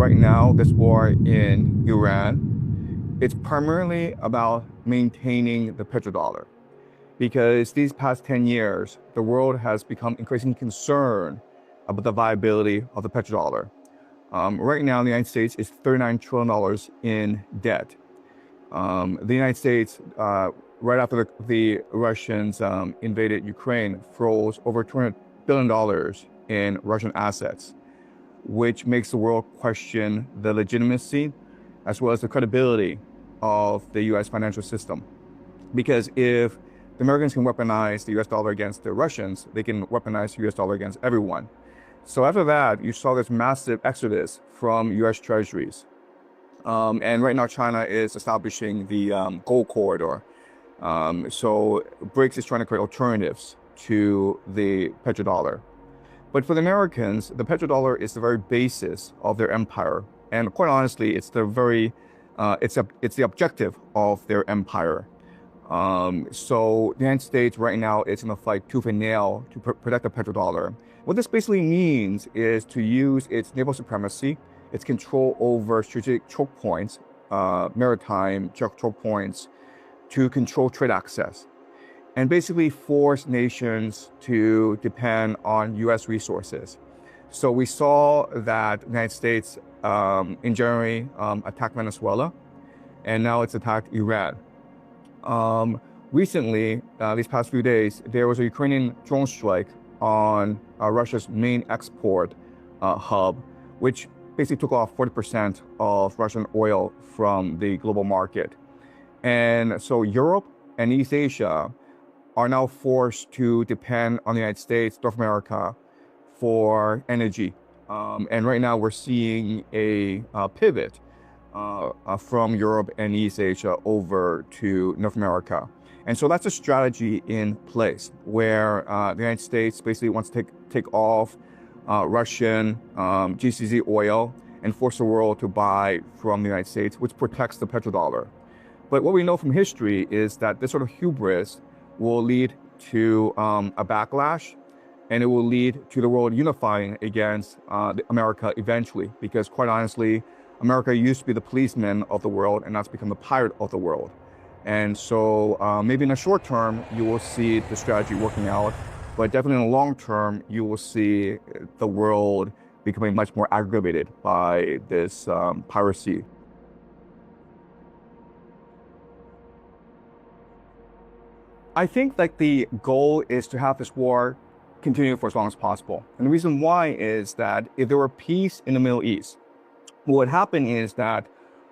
right now, this war in Iran, it's primarily about maintaining the petrodollar. Because these past 10 years, the world has become increasingly concerned about the viability of the petrodollar. Right now, the United States is $39 trillion in debt. The United States, right after the Russians invaded Ukraine, froze over $200 billion in Russian assets, which makes the world question the legitimacy as well as the credibility of the US financial system. Because if the Americans can weaponize the US dollar against the Russians, they can weaponize the US dollar against everyone. So after that, you saw this massive exodus from US treasuries. And right now, China is establishing the gold corridor. So BRICS is trying to create alternatives to the petrodollar. But for the Americans, the petrodollar is the very basis of their empire. And quite honestly, it's the objective of their empire. So the United States right now is in a fight tooth and nail to protect the petrodollar. What this basically means is to use its naval supremacy, its control over strategic choke points, maritime choke points, to control trade access, and basically force nations to depend on US resources. So we saw that the United States in January attacked Venezuela, and now it's attacked Iran. Recently, these past few days, there was a Ukrainian drone strike on Russia's main export hub, which basically took off 40% of Russian oil from the global market. And so Europe and East Asia are now forced to depend on the United States, North America, for energy. And right now we're seeing a pivot from Europe and East Asia over to North America. And so that's a strategy in place where the United States basically wants to take off Russian GCZ oil and force the world to buy from the United States, which protects the petrodollar. But what we know from history is that this sort of hubris will lead to a backlash, and it will lead to the world unifying against America eventually, because quite honestly, America used to be the policeman of the world, and that's become the pirate of the world. And so maybe in the short term, you will see the strategy working out, but definitely in the long term, you will see the world becoming much more aggravated by this piracy. I think like the goal is to have this war continue for as long as possible. And the reason why is that if there were peace in the Middle East, what would happen is that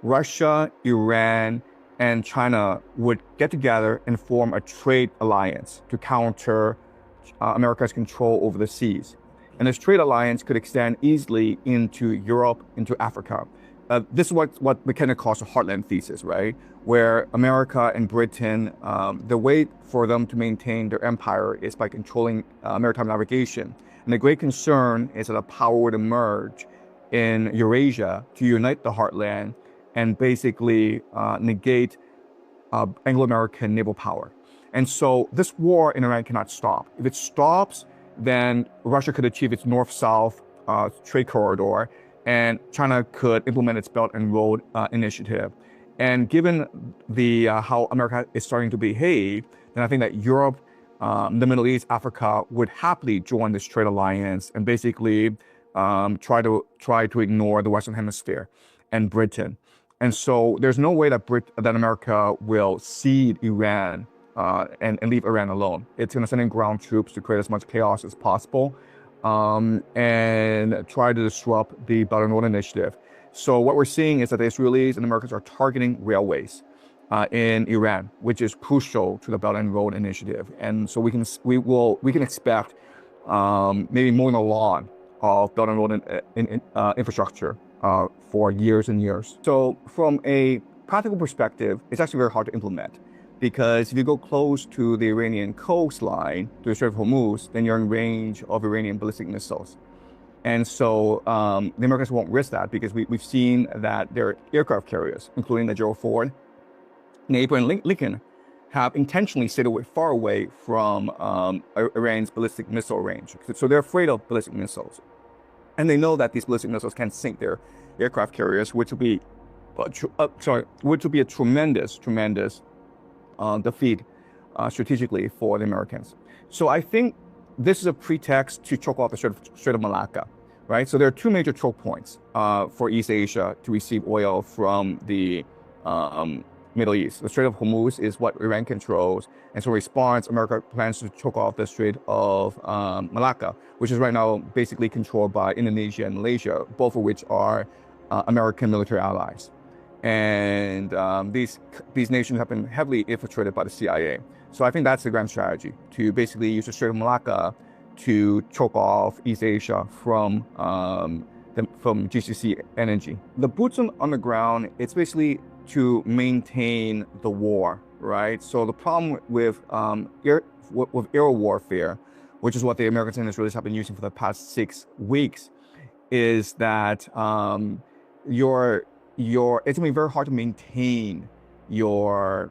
Russia, Iran, and China would get together and form a trade alliance to counter America's control over the seas. And this trade alliance could extend easily into Europe, into Africa. This is what McKenna calls the heartland thesis, right? Where America and Britain, the way for them to maintain their empire is by controlling maritime navigation. And the great concern is that a power would emerge in Eurasia to unite the heartland and basically negate Anglo-American naval power. And so this war in Iran cannot stop. If it stops, then Russia could achieve its north-south trade corridor, and China could implement its Belt and Road initiative. And given the how America is starting to behave, then I think that Europe, the Middle East, Africa would happily join this trade alliance and basically try to ignore the Western Hemisphere and Britain. And so there's no way that America will cede Iran and leave Iran alone. It's going to send in ground troops to create as much chaos as possible and try to disrupt the Belt and Road initiative. So what we're seeing is that the Israelis and Americans are targeting railways in Iran, which is crucial to the Belt and Road initiative. And so we can expect maybe mowing the lawn of Belt and Road infrastructure for years and years. So from a practical perspective, it's actually very hard to implement, because if you go close to the Iranian coastline, to the Strait of Hormuz, then you're in range of Iranian ballistic missiles. And so the Americans won't risk that, because we've seen that their aircraft carriers, including the Gerald Ford, Abraham Lincoln, have intentionally stayed far away from Iran's ballistic missile range. So they're afraid of ballistic missiles. And they know that these ballistic missiles can sink their aircraft carriers, which will be, which will be a tremendous defeat strategically for the Americans. So I think this is a pretext to choke off the Strait of Malacca, right? So there are two major choke points for East Asia to receive oil from the Middle East. The Strait of Hormuz is what Iran controls, and so in response, America plans to choke off the Strait of Malacca, which is right now basically controlled by Indonesia and Malaysia, both of which are American military allies. And these nations have been heavily infiltrated by the CIA. So I think that's the grand strategy, to basically use the Strait of Malacca to choke off East Asia from GCC energy. The boots on the ground, it's basically to maintain the war, right? So the problem with air warfare, which is what the Americans and Israelis have been using for the past 6 weeks, is that it's gonna be very hard to maintain your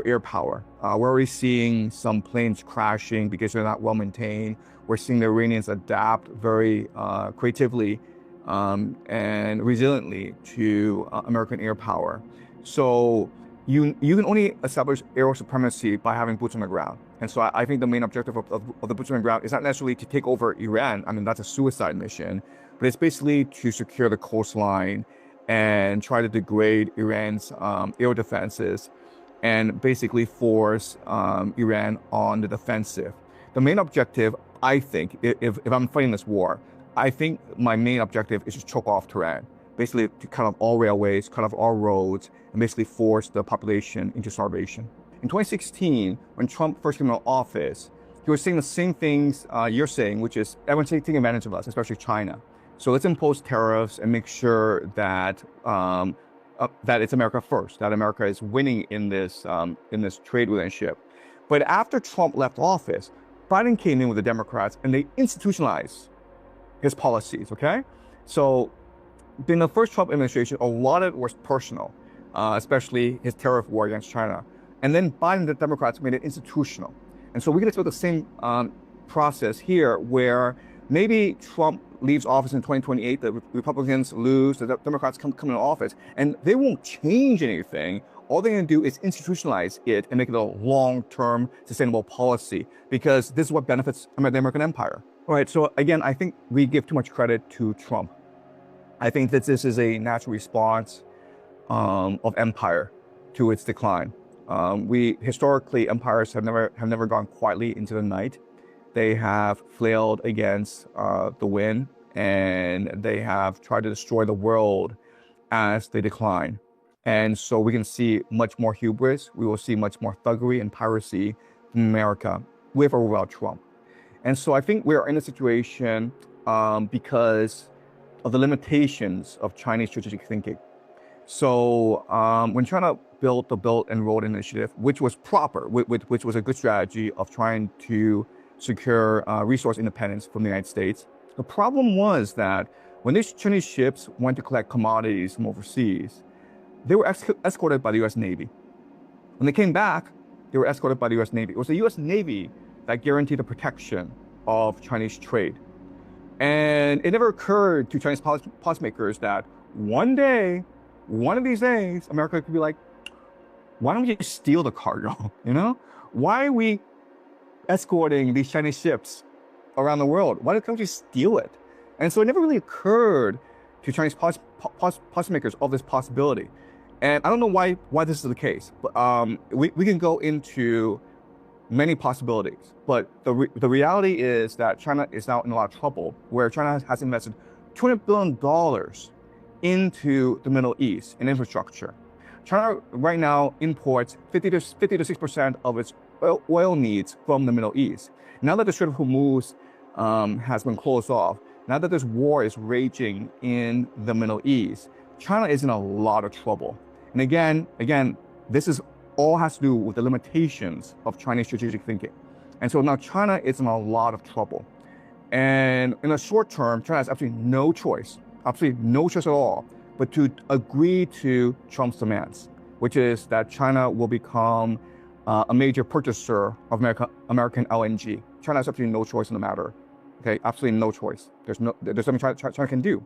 air power. We're already seeing some planes crashing because they're not well maintained. We're seeing the Iranians adapt very creatively and resiliently to American air power. So you can only establish air supremacy by having boots on the ground. And so I think the main objective of the boots on the ground is not necessarily to take over Iran. I mean, that's a suicide mission, but it's basically to secure the coastline and try to degrade Iran's air defenses and basically force Iran on the defensive. The main objective, I think, if I'm fighting this war, I think my main objective is to choke off Tehran, basically to cut off all railways, cut off all roads, and basically force the population into starvation. In 2016, when Trump first came into office, he was saying the same things you're saying, which is everyone's taking advantage of us, especially China. So let's impose tariffs and make sure that that it's America first, that America is winning in this trade relationship. But after Trump left office, Biden came in with the Democrats and they institutionalized his policies, okay? So in the first Trump administration, a lot of it was personal, especially his tariff war against China. And then Biden and the Democrats made it institutional. And so we can expect the same process here, where maybe Trump leaves office in 2028, the Republicans lose, the Democrats come into office, and they won't change anything. All they're going to do is institutionalize it and make it a long-term sustainable policy, because this is what benefits the American empire. All right, so again, I think we give too much credit to Trump. I think that this is a natural response of empire to its decline. Historically, empires have never gone quietly into the night. They have flailed against the wind, and they have tried to destroy the world as they decline. And so we can see much more hubris. We will see much more thuggery and piracy from America with or without Trump. And so I think we're in a situation because of the limitations of Chinese strategic thinking. So when China built the Belt and Road Initiative, which was proper, which was a good strategy of trying to secure resource independence from the United States, the problem was that when these Chinese ships went to collect commodities from overseas, they were escorted by the U.S. Navy. When they came back, they were escorted by the U.S. Navy. It was the U.S. Navy that guaranteed the protection of Chinese trade. And it never occurred to Chinese policymakers that one day, one of these days, America could be like, why don't we just steal the cargo, you know? Why are we escorting these Chinese ships around the world? Why don't we steal it? And so it never really occurred to Chinese policymakers of this possibility. And I don't know why this is the case, but we can go into many possibilities. But the reality is that China is now in a lot of trouble, where China has invested $200 billion into the Middle East in infrastructure. China right now imports 50 to 6% of its oil needs from the Middle East. Now that the Strait of Hormuz has been closed off, now that this war is raging in the Middle East, China is in a lot of trouble. And again, this is all has to do with the limitations of Chinese strategic thinking. And so now China is in a lot of trouble. And in the short term, China has absolutely no choice at all, but to agree to Trump's demands, which is that China will become a major purchaser of American LNG. China has absolutely no choice in the matter. Okay, absolutely no choice. There's nothing China can do.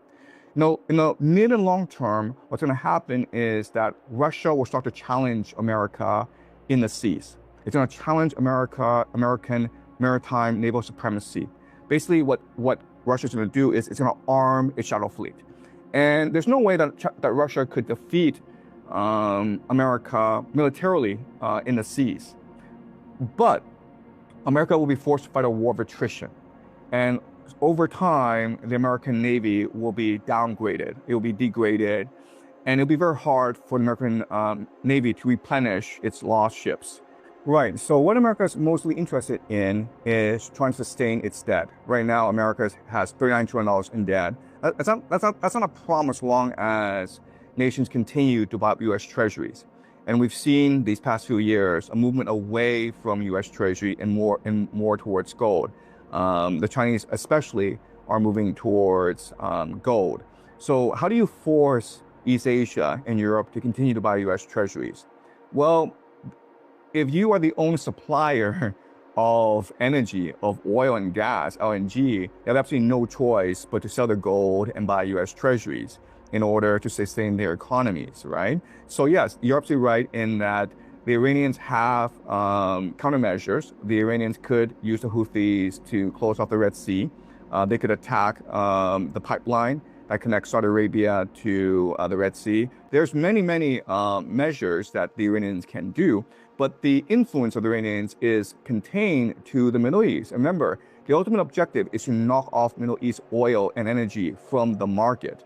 In the mid and long term, what's going to happen is that Russia will start to challenge America in the seas. It's going to challenge American maritime naval supremacy. Basically, what Russia's going to do is it's going to arm its shadow fleet. And there's no way that Russia could defeat America militarily in the seas. But America will be forced to fight a war of attrition. And over time, the American Navy will be downgraded. It will be degraded. And it'll be very hard for the American Navy to replenish its lost ships. Right. So what America is mostly interested in is trying to sustain its debt. Right now, America has $39 trillion in debt. That's not a problem as long as nations continue to buy up U.S. treasuries. And we've seen these past few years a movement away from U.S. Treasury and more towards gold. The Chinese especially are moving towards gold. So how do you force East Asia and Europe to continue to buy U.S. Treasuries? Well, if you are the only supplier of energy, of oil and gas, LNG, you have absolutely no choice but to sell the gold and buy U.S. Treasuries in order to sustain their economies, right? So yes, you're absolutely right in that the Iranians have countermeasures. The Iranians could use the Houthis to close off the Red Sea. They could attack the pipeline that connects Saudi Arabia to the Red Sea. There's many measures that the Iranians can do, but the influence of the Iranians is contained to the Middle East. Remember, the ultimate objective is to knock off Middle East oil and energy from the market.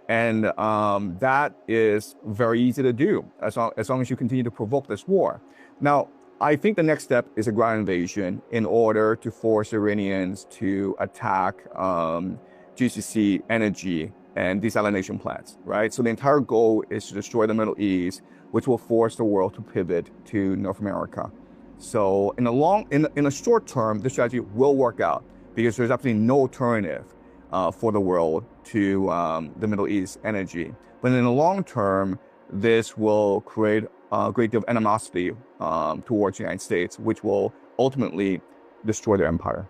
And that is very easy to do as long as you continue to provoke this war. Now, I think the next step is a ground invasion in order to force Iranians to attack GCC energy and desalination plants, right? So the entire goal is to destroy the Middle East, which will force the world to pivot to North America. So in the short term, this strategy will work out because there's absolutely no alternative for the world to the Middle East energy. But in the long term, this will create a great deal of animosity towards the United States, which will ultimately destroy their empire.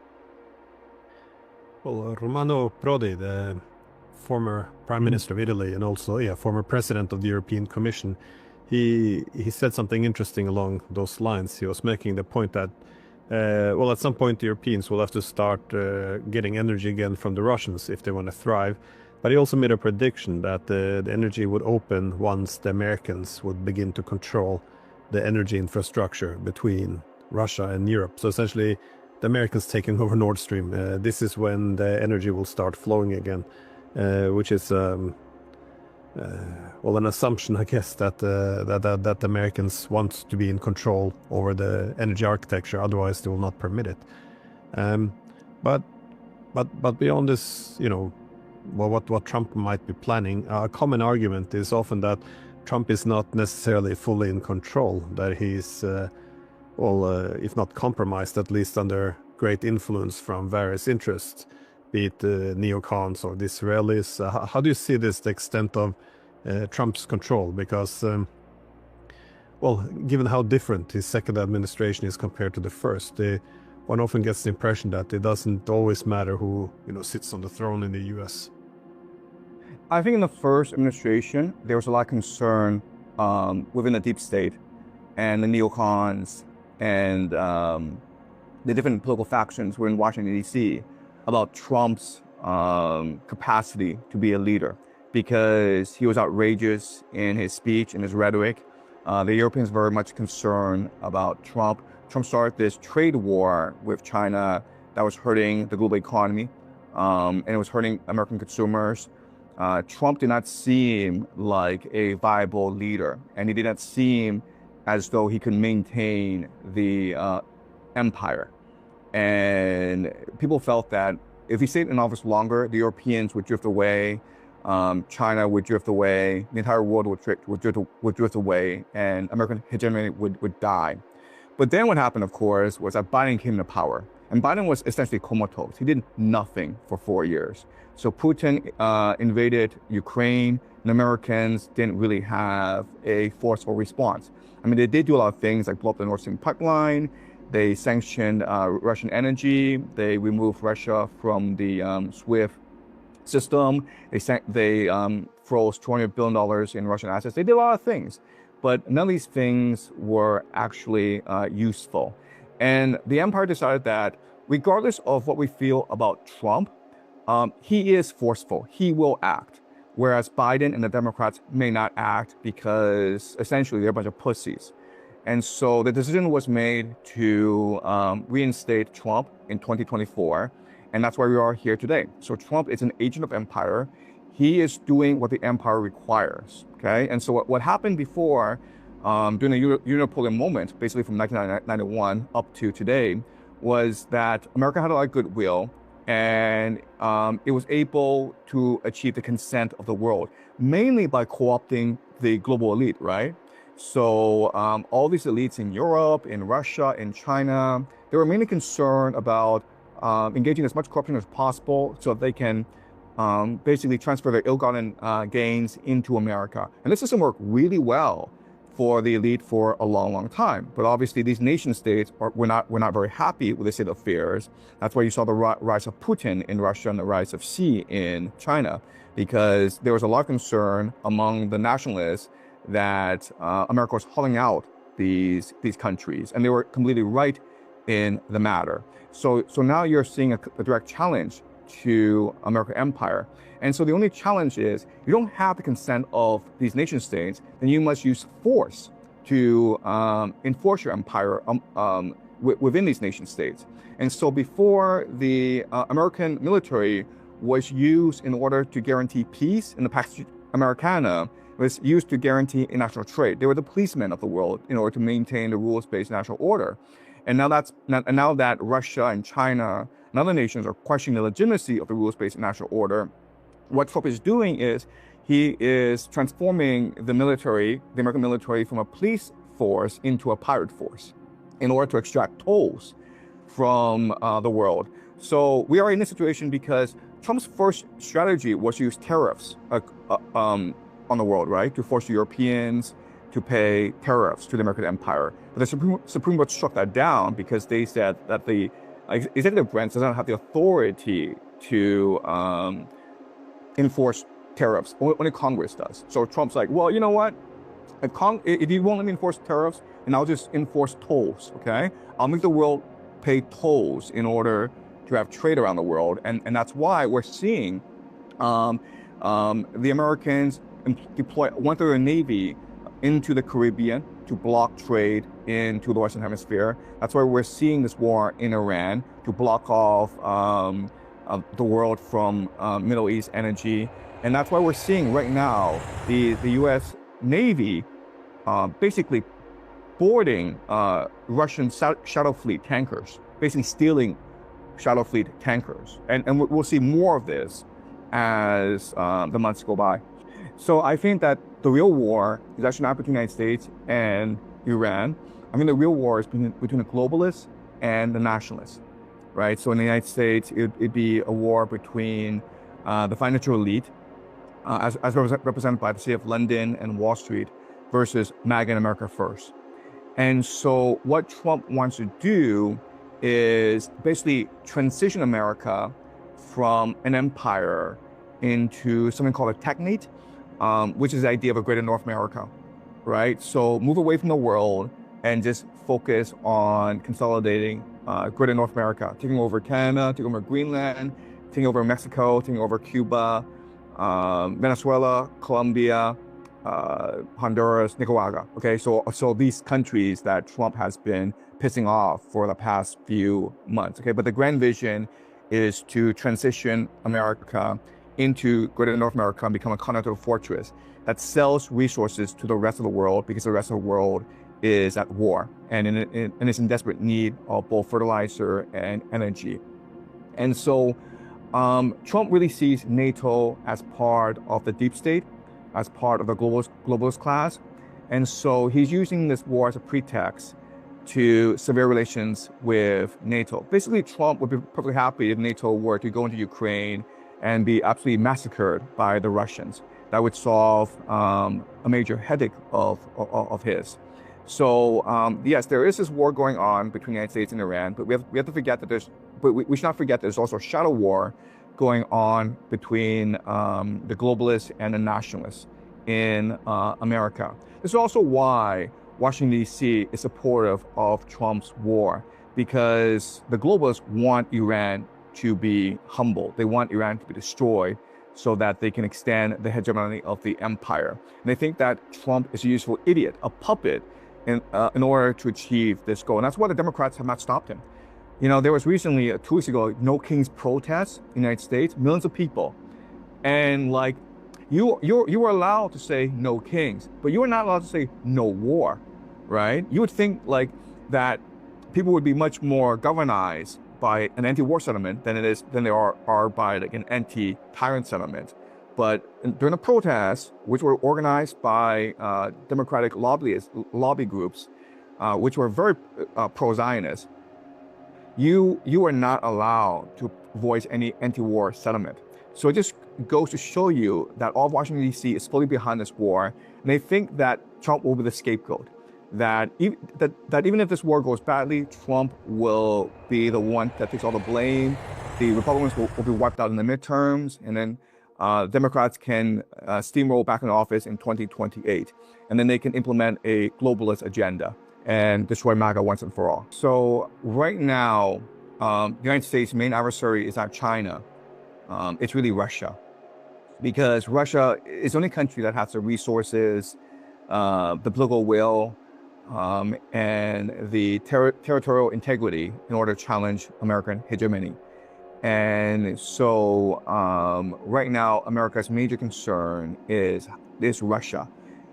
Well, Romano Prodi, the former Prime Minister of Italy and also former President of the European Commission, he said something interesting along those lines. He was making the point that well, at some point the Europeans will have to start getting energy again from the Russians if they want to thrive. But he also made a prediction that the energy would open once the Americans would begin to control the energy infrastructure between Russia and Europe. So essentially, the Americans taking over Nord Stream. This is when the energy will start flowing again, which is well, an assumption, I guess, that the Americans want to be in control over the energy architecture. Otherwise, they will not permit it. But beyond this, well, what Trump might be planning, a common argument is often that Trump is not necessarily fully in control. That he's well, if not compromised, at least under great influence from various interests, be it neocons or the Israelis. How do you see this, the extent of Trump's control? Because, well, given how different his second administration is compared to the first, one often gets the impression that it doesn't always matter who sits on the throne in the U.S. I think in the first administration, there was a lot of concern within the deep state and the neocons and the different political factions were in Washington, D.C. about Trump's capacity to be a leader because he was outrageous in his speech and his rhetoric. The Europeans were very much concerned about Trump. Trump started this trade war with China that was hurting the global economy and it was hurting American consumers. Trump did not seem like a viable leader, and he did not seem as though he could maintain the empire. And people felt that if he stayed in office longer, the Europeans would drift away, China would drift away, the entire world would drift away, and American hegemony would die. But then what happened, of course, was that Biden came to power. And Biden was essentially comatose. He did nothing for 4 years. So Putin invaded Ukraine, and Americans didn't really have a forceful response. I mean, they did do a lot of things like blow up the Nord Stream pipeline. They sanctioned Russian energy. They removed Russia from the SWIFT system. They froze $200 billion in Russian assets. They did a lot of things, but none of these things were actually useful. And the empire decided that regardless of what we feel about Trump, he is forceful. He will act. Whereas Biden and the Democrats may not act because essentially they're a bunch of pussies. And so the decision was made to reinstate Trump in 2024. And that's why we are here today. So Trump is an agent of empire. He is doing what the empire requires, okay? And so what happened before, during the unipolar moment, basically from 1991 up to today, was that America had a lot of goodwill, and it was able to achieve the consent of the world, mainly by co-opting the global elite, right? So all these elites in Europe, in Russia, in China, they were mainly concerned about engaging as much corruption as possible so that they can basically transfer their ill-gotten gains into America. And this system worked really well for the elite for a long, long time. But obviously these nation states were not very happy with the state of affairs. That's why you saw the rise of Putin in Russia and the rise of Xi in China, because there was a lot of concern among the nationalists that America was hollowing out these countries, and they were completely right in the matter. So now you're seeing a direct challenge to American empire. And so the only challenge is you don't have the consent of these nation states, then you must use force to enforce your empire within these nation states. And so before the American military was used in order to guarantee peace in the Pax Americana, it was used to guarantee international trade. They were the policemen of the world in order to maintain the rules-based national order. And now that Russia and China and other nations are questioning the legitimacy of the rules-based national order, what Trump is doing is he is transforming the military, the American military, from a police force into a pirate force in order to extract tolls from the world. So we are in this situation because Trump's first strategy was to use tariffs on the world, right? To force the Europeans to pay tariffs to the American empire. But the Supreme Court struck that down because they said that the executive branch does not have the authority to enforce tariffs. Only Congress does. So Trump's like, well, you know what? If you won't let me enforce tariffs, and I'll just enforce tolls, okay? I'll make the world pay tolls in order to have trade around the world. And that's why we're seeing the Americans deploy one-third of the Navy into the Caribbean to block trade into the Western Hemisphere. That's why we're seeing this war in Iran to block off the world from Middle East energy. And that's why we're seeing right now the U.S. Navy basically boarding Russian Shadow Fleet tankers, basically stealing Shadow Fleet tankers. And we'll see more of this as the months go by. So I think that the real war is actually not between the United States and Iran. I mean, the real war is between the globalists and the nationalists, right? So in the United States, it'd be a war between the financial elite, as represented by the city of London and Wall Street, versus MAGA and America First. And so what Trump wants to do is basically transition America from an empire into something called a technate, which is the idea of a greater North America, right? So move away from the world and just focus on consolidating greater North America, taking over Canada, taking over Greenland, taking over Mexico, taking over Cuba, Venezuela, Colombia, Honduras, Nicaragua. Okay, so these countries that Trump has been pissing off for the past few months. Okay, but the grand vision is to transition America into greater North America and become a continental fortress that sells resources to the rest of the world, because the rest of the world is at war and is in desperate need of both fertilizer and energy. And so Trump really sees NATO as part of the deep state, as part of the globalist class. And so he's using this war as a pretext to sever relations with NATO. Basically, Trump would be perfectly happy if NATO were to go into Ukraine and be absolutely massacred by the Russians. That would solve a major headache of his. So yes, there is this war going on between the United States and Iran, but we have to forget that we should not forget there's also a shadow war going on between the globalists and the nationalists in America. This is also why Washington, D.C. is supportive of Trump's war, because the globalists want Iran to be humbled. They want Iran to be destroyed so that they can extend the hegemony of the empire. And they think that Trump is a useful idiot, a puppet, in order to achieve this goal. And that's why the Democrats have not stopped him. You know, there was recently, 2 weeks ago, No Kings protests in the United States, millions of people. And like, you were allowed to say no kings, but you were not allowed to say no war, right? You would think like that people would be much more governized by an anti-war settlement than they are by like an anti-tyrant settlement. But during the protests, which were organized by Democratic lobby groups, which were very pro-Zionist, you are not allowed to voice any anti-war settlement. So it just goes to show you that all of Washington, D.C. is fully behind this war, and they think that Trump will be the scapegoat. That even if this war goes badly, Trump will be the one that takes all the blame. The Republicans will be wiped out in the midterms, and then Democrats can steamroll back in office in 2028. And then they can implement a globalist agenda and destroy MAGA once and for all. So right now, the United States' main adversary is not China. It's really Russia. Because Russia is the only country that has the resources, the political will, and the territorial integrity in order to challenge American hegemony. And so right now, America's major concern is Russia.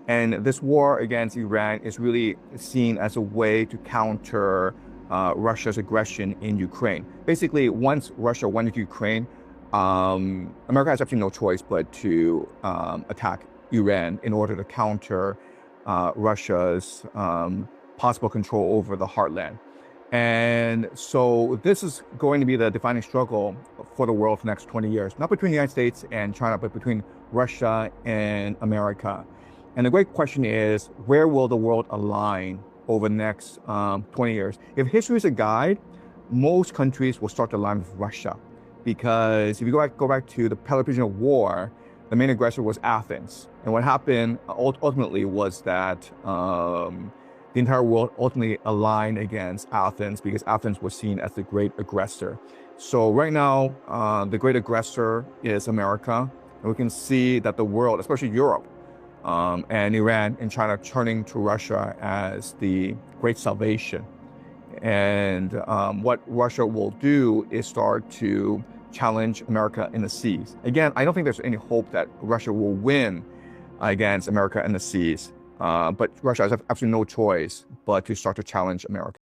And this war against Iran is really seen as a way to counter Russia's aggression in Ukraine. Basically, once Russia went into Ukraine, America has absolutely no choice but to attack Iran in order to counter Russia's possible control over the heartland. And so this is going to be the defining struggle for the world for the next 20 years, not between the United States and China, but between Russia and America. And the great question is, where will the world align over the next 20 years? If history is a guide, most countries will start to align with Russia. Because if you go back to the Peloponnesian War, the main aggressor was Athens. And what happened ultimately was that the entire world ultimately aligned against Athens because Athens was seen as the great aggressor. So right now, the great aggressor is America. And we can see that the world, especially Europe, and Iran and China, turning to Russia as the great salvation. And what Russia will do is start to challenge America in the seas. Again, I don't think there's any hope that Russia will win against America in the seas. But Russia has absolutely no choice but to start to challenge America.